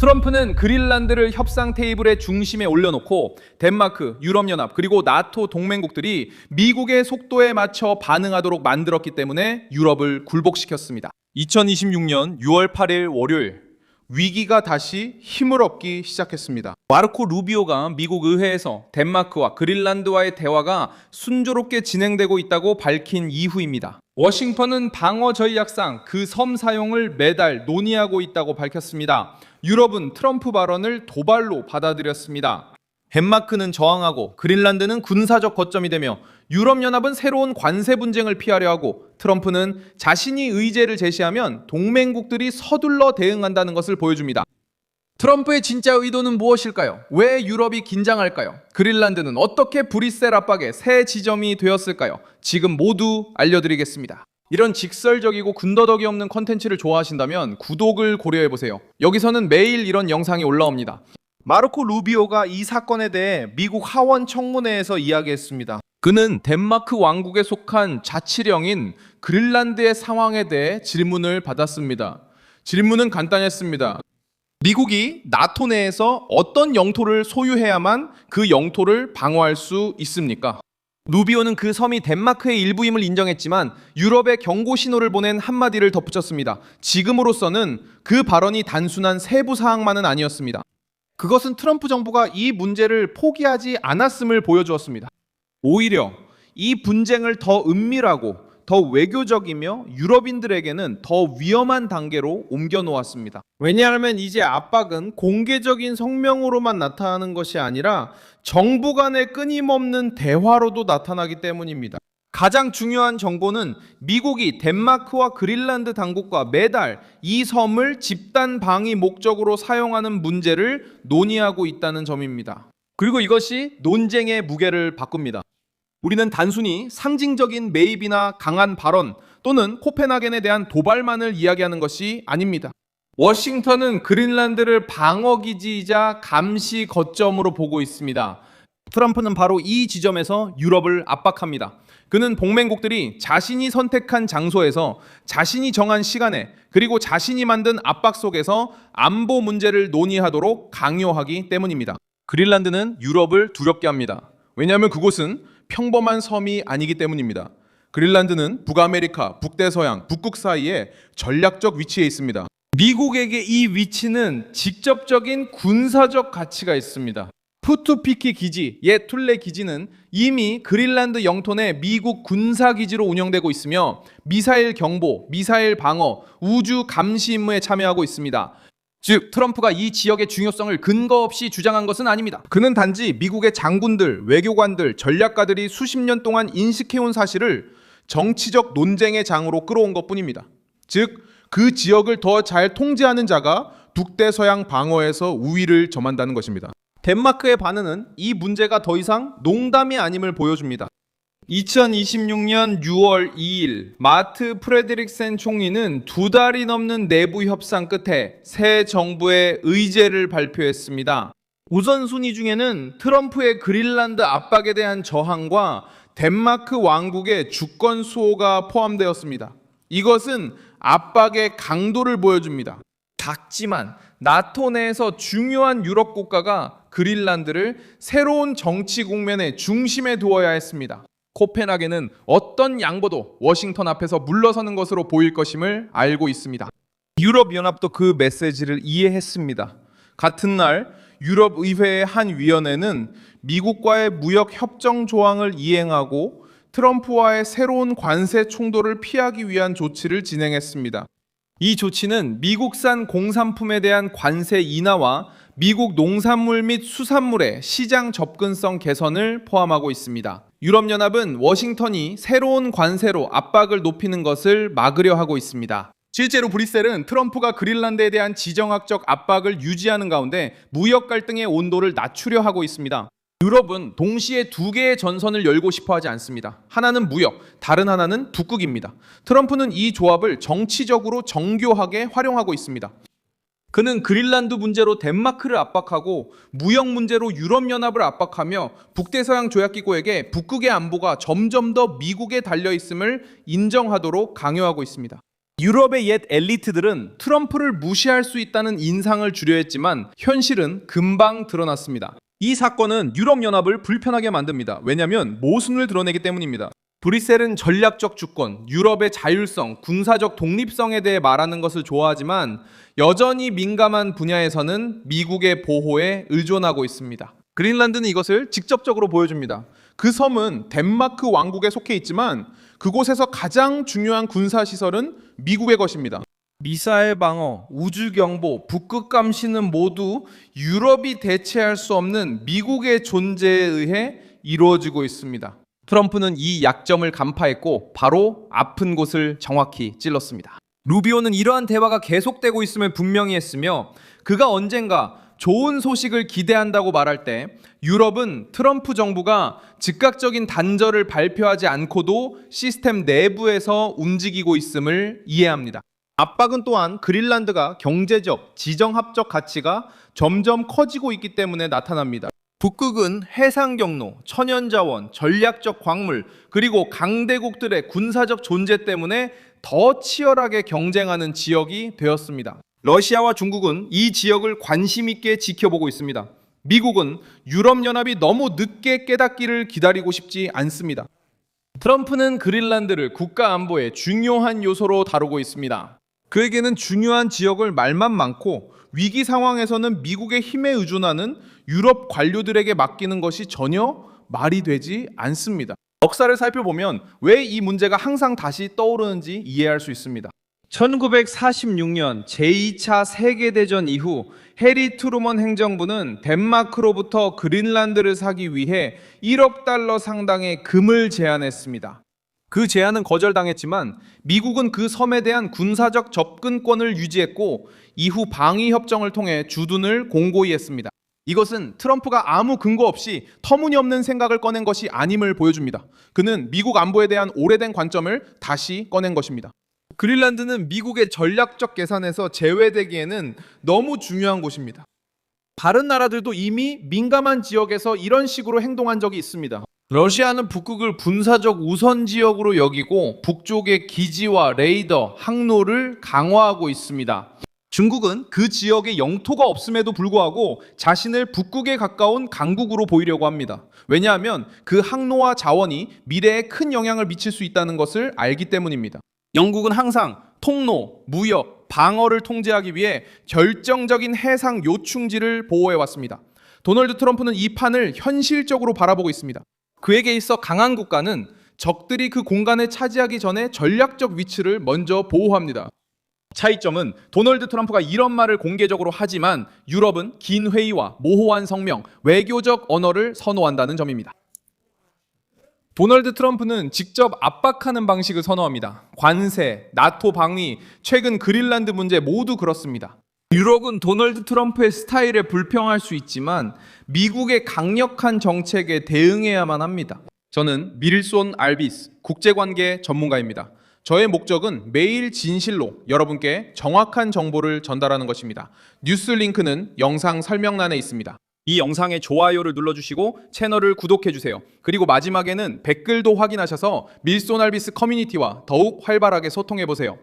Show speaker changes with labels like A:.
A: 트럼프는 그린란드를 협상 테이블의 중심에 올려놓고 덴마크, 유럽연합 그리고 나토 동맹국들이 미국의 속도에 맞춰 반응하도록 만들었기 때문에 유럽을 굴복시켰습니다. 2026년 6월 8일 월요일 위기가 다시 힘을 얻기 시작했습니다. 마르코 루비오가 미국 의회에서 덴마크와 그린란드와의 대화가 순조롭게 진행되고 있다고 밝힌 이후입니다. 워싱턴은 방어 전략상 그 섬 사용을 매달 논의하고 있다고 밝혔습니다. 유럽은 트럼프 발언을 도발로 받아들였습니다. 덴마크는 저항하고 그린란드는 군사적 거점이 되며 유럽연합은 새로운 관세 분쟁을 피하려 하고 트럼프는 자신이 의제를 제시하면 동맹국들이 서둘러 대응한다는 것을 보여줍니다. 트럼프의 진짜 의도는 무엇일까요? 왜 유럽이 긴장할까요? 그린란드는 어떻게 브뤼셀 압박의 새 지점이 되었을까요? 지금 모두 알려드리겠습니다. 이런 직설적이고 군더더기 없는 컨텐츠를 좋아하신다면 구독을 고려해보세요. 여기서는 매일 이런 영상이 올라옵니다. 마르코 루비오가 이 사건에 대해 미국 하원 청문회에서 이야기했습니다. 그는 덴마크 왕국에 속한 자치령인 그린란드의 상황에 대해 질문을 받았습니다. 질문은 간단했습니다. 미국이 나토 내에서 어떤 영토를 소유해야만 그 영토를 방어할 수 있습니까? 루비오는 그 섬이 덴마크의 일부임을 인정했지만 유럽에 경고 신호를 보낸 한마디를 덧붙였습니다. 지금으로서는 그 발언이 단순한 세부 사항만은 아니었습니다. 그것은 트럼프 정부가 이 문제를 포기하지 않았음을 보여주었습니다. 오히려 이 분쟁을 더 은밀하고 더 외교적이며 유럽인들에게는 더 위험한 단계로 옮겨 놓았습니다. 왜냐하면 이제 압박은 공개적인 성명으로만 나타나는 것이 아니라 정부 간의 끊임없는 대화로도 나타나기 때문입니다. 가장 중요한 정보는 미국이 덴마크와 그린란드 당국과 매달 이 섬을 집단 방위 목적으로 사용하는 문제를 논의하고 있다는 점입니다. 그리고 이것이 논쟁의 무게를 바꿉니다. 우리는 단순히 상징적인 매입이나 강한 발언 또는 코펜하겐에 대한 도발만을 이야기하는 것이 아닙니다. 워싱턴은 그린란드를 방어기지이자 감시 거점으로 보고 있습니다. 트럼프는 바로 이 지점에서 유럽을 압박합니다. 그는 동맹국들이 자신이 선택한 장소에서 자신이 정한 시간에 그리고 자신이 만든 압박 속에서 안보 문제를 논의하도록 강요하기 때문입니다. 그린란드는 유럽을 두렵게 합니다. 왜냐하면 그곳은 평범한 섬이 아니기 때문입니다. 그린란드는 북아메리카, 북대서양, 북극 사이에 전략적 위치에 있습니다. 미국에게 이 위치는 직접적인 군사적 가치가 있습니다. 푸투피키 기지, 옛 툴레 기지는 이미 그린란드 영토 내 미국 군사기지로 운영되고 있으며 미사일 경보, 미사일 방어, 우주 감시 임무에 참여하고 있습니다. 즉 트럼프가 이 지역의 중요성을 근거 없이 주장한 것은 아닙니다. 그는 단지 미국의 장군들, 외교관들, 전략가들이 수십 년 동안 인식해온 사실을 정치적 논쟁의 장으로 끌어온 것뿐입니다. 즉 그 지역을 더 잘 통제하는 자가 북대서양 방어에서 우위를 점한다는 것입니다. 덴마크의 반응은 이 문제가 더 이상 농담이 아님을 보여줍니다. 2026년 6월 2일 마트 프레드릭센 총리는 2달이 넘는 내부 협상 끝에 새 정부의 의제를 발표했습니다. 우선순위 중에는 트럼프의 그린란드 압박에 대한 저항과 덴마크 왕국의 주권 수호가 포함되었습니다. 이것은 압박의 강도를 보여줍니다. 작지만 나토 내에서 중요한 유럽 국가가 그린란드를 새로운 정치 국면의 중심에 두어야 했습니다. 코펜하겐은 어떤 양보도 워싱턴 앞에서 물러서는 것으로 보일 것임을 알고 있습니다. 유럽연합도 그 메시지를 이해했습니다. 같은 날 유럽의회의 한 위원회는 미국과의 무역 협정 조항을 이행하고 트럼프와의 새로운 관세 충돌을 피하기 위한 조치를 진행했습니다. 이 조치는 미국산 공산품에 대한 관세 인하와 미국 농산물 및 수산물의 시장 접근성 개선을 포함하고 있습니다. 유럽연합은 워싱턴이 새로운 관세로 압박을 높이는 것을 막으려 하고 있습니다. 실제로 브뤼셀은 트럼프가 그린란드에 대한 지정학적 압박을 유지하는 가운데 무역 갈등의 온도를 낮추려 하고 있습니다. 유럽은 동시에 두 개의 전선을 열고 싶어 하지 않습니다. 하나는 무역, 다른 하나는 북극입니다. 트럼프는 이 조합을 정치적으로 정교하게 활용하고 있습니다. 그는 그린란드 문제로 덴마크를 압박하고 무역 문제로 유럽연합을 압박하며 북대서양 조약기구에게 북극의 안보가 점점 더 미국에 달려있음을 인정하도록 강요하고 있습니다. 유럽의 옛 엘리트들은 트럼프를 무시할 수 있다는 인상을 주려 했지만 현실은 금방 드러났습니다. 이 사건은 유럽연합을 불편하게 만듭니다. 왜냐하면 모순을 드러내기 때문입니다. 브뤼셀은 전략적 주권, 유럽의 자율성, 군사적 독립성에 대해 말하는 것을 좋아하지만 여전히 민감한 분야에서는 미국의 보호에 의존하고 있습니다. 그린란드는 이것을 직접적으로 보여줍니다. 그 섬은 덴마크 왕국에 속해 있지만 그곳에서 가장 중요한 군사시설은 미국의 것입니다. 미사일 방어, 우주 경보, 북극 감시는 모두 유럽이 대체할 수 없는 미국의 존재에 의해 이루어지고 있습니다. 트럼프는 이 약점을 간파했고 바로 아픈 곳을 정확히 찔렀습니다. 루비오는 이러한 대화가 계속되고 있음을 분명히 했으며 그가 언젠가 좋은 소식을 기대한다고 말할 때 유럽은 트럼프 정부가 즉각적인 단절을 발표하지 않고도 시스템 내부에서 움직이고 있음을 이해합니다. 압박은 또한 그린란드가 경제적, 지정학적 가치가 점점 커지고 있기 때문에 나타납니다. 북극은 해상 경로, 천연자원, 전략적 광물, 그리고 강대국들의 군사적 존재 때문에 더 치열하게 경쟁하는 지역이 되었습니다. 러시아와 중국은 이 지역을 관심 있게 지켜보고 있습니다. 미국은 유럽연합이 너무 늦게 깨닫기를 기다리고 싶지 않습니다. 트럼프는 그린란드를 국가 안보의 중요한 요소로 다루고 있습니다. 그에게는 중요한 지역을 말만 많고 위기 상황에서는 미국의 힘에 의존하는 유럽 관료들에게 맡기는 것이 전혀 말이 되지 않습니다. 역사를 살펴보면 왜 이 문제가 항상 다시 떠오르는지 이해할 수 있습니다. 1946년 제2차 세계대전 이후 해리 트루먼 행정부는 덴마크로부터 그린란드를 사기 위해 1억 달러 상당의 금을 제안했습니다. 그 제안은 거절당했지만 미국은 그 섬에 대한 군사적 접근권을 유지했고 이후 방위협정을 통해 주둔을 공고히 했습니다. 이것은 트럼프가 아무 근거 없이 터무니없는 생각을 꺼낸 것이 아님을 보여줍니다. 그는 미국 안보에 대한 오래된 관점을 다시 꺼낸 것입니다. 그린란드는 미국의 전략적 계산에서 제외되기에는 너무 중요한 곳입니다. 다른 나라들도 이미 민감한 지역에서 이런 식으로 행동한 적이 있습니다. 러시아는 북극을 군사적 우선 지역으로 여기고 북쪽의 기지와 레이더, 항로를 강화하고 있습니다. 중국은 그 지역에 영토가 없음에도 불구하고 자신을 북극에 가까운 강국으로 보이려고 합니다. 왜냐하면 그 항로와 자원이 미래에 큰 영향을 미칠 수 있다는 것을 알기 때문입니다. 영국은 항상 통로, 무역, 방어를 통제하기 위해 결정적인 해상 요충지를 보호해왔습니다. 도널드 트럼프는 이 판을 현실적으로 바라보고 있습니다. 그에게 있어 강한 국가는 적들이 그 공간을 차지하기 전에 전략적 위치를 먼저 보호합니다. 차이점은 도널드 트럼프가 이런 말을 공개적으로 하지만 유럽은 긴 회의와 모호한 성명, 외교적 언어를 선호한다는 점입니다. 도널드 트럼프는 직접 압박하는 방식을 선호합니다. 관세, 나토 방위, 최근 그린란드 문제 모두 그렇습니다. 유럽은 도널드 트럼프의 스타일에 불평할 수 있지만 미국의 강력한 정책에 대응해야만 합니다. 저는 밀손 알비스, 국제관계 전문가입니다. 저의 목적은 매일 진실로 여러분께 정확한 정보를 전달하는 것입니다. 뉴스 링크는 영상 설명란에 있습니다. 이 영상에 좋아요를 눌러주시고 채널을 구독해주세요. 그리고 마지막에는 댓글도 확인하셔서 밀손 알비스 커뮤니티와 더욱 활발하게 소통해보세요.